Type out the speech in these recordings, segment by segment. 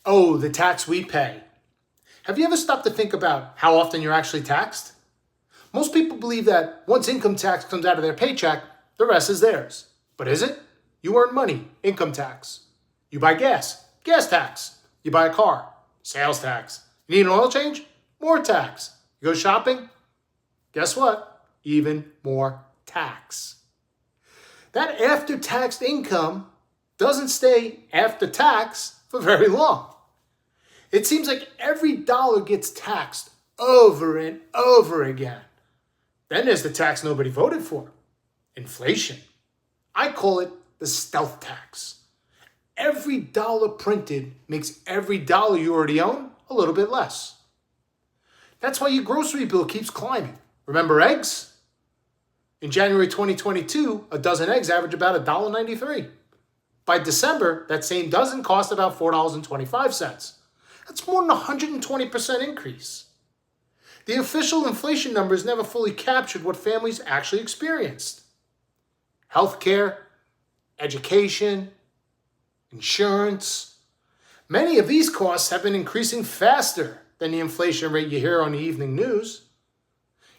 Oh, the tax we pay. Have you ever stopped to think about how often you're actually taxed? Most people believe that once income tax comes out of their paycheck, the rest is theirs. But is it? You earn money, income tax. You buy gas, gas tax. You buy a car, sales tax. You need an oil change? More tax. You go shopping? Guess what? Even more tax. That after-taxed income doesn't stay after tax for very long. It seems like every dollar gets taxed over and over again. Then there's the tax nobody voted for, inflation. I call it the stealth tax. Every dollar printed makes every dollar you already own a little bit less. That's why your grocery bill keeps climbing. Remember eggs? In January 2022, a dozen eggs averaged about $1.93. By December, that same dozen cost about $4.25. That's more than a 120% increase. The official inflation numbers never fully captured what families actually experienced. Healthcare, education, insurance. Many of these costs have been increasing faster than the inflation rate you hear on the evening news.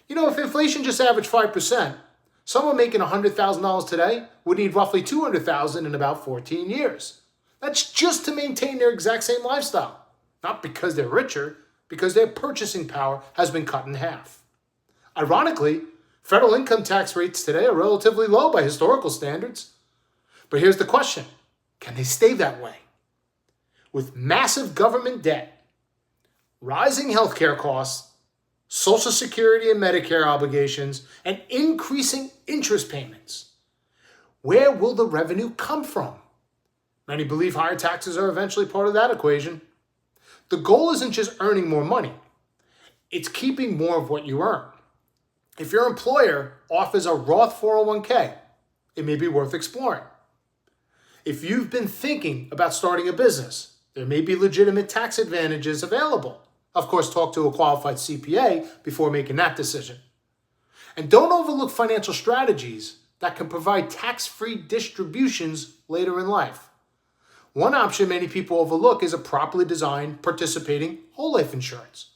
You know, if inflation just averaged 5%, someone making $100,000 today would need roughly $200,000 in about 14 years. That's just to maintain their exact same lifestyle. Not because they're richer, because their purchasing power has been cut in half. Ironically, federal income tax rates today are relatively low by historical standards. But here's the question. Can they stay that way? With massive government debt, rising healthcare costs, Social Security and Medicare obligations, and increasing interest payments, where will the revenue come from? Many believe higher taxes are eventually part of that equation. The goal isn't just earning more money. It's keeping more of what you earn. If your employer offers a Roth 401k, it may be worth exploring. If you've been thinking about starting a business, there may be legitimate tax advantages available. Of course, talk to a qualified CPA before making that decision. And don't overlook financial strategies that can provide tax-free distributions later in life. One option many people overlook is a properly designed participating whole life insurance.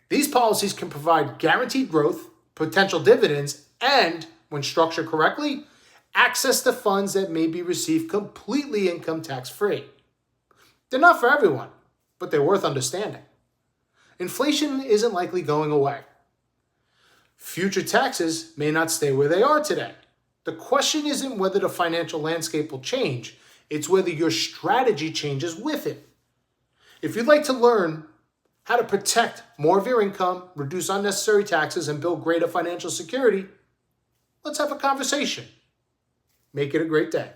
These policies can provide guaranteed growth, potential dividends, and, when structured correctly, access to funds that may be received completely income tax-free. They're not for everyone, but they're worth understanding. Inflation isn't likely going away. Future taxes may not stay where they are today. The question isn't whether the financial landscape will change, it's whether your strategy changes with it. If you'd like to learn how to protect more of your income, reduce unnecessary taxes, and build greater financial security, let's have a conversation. Make it a great day.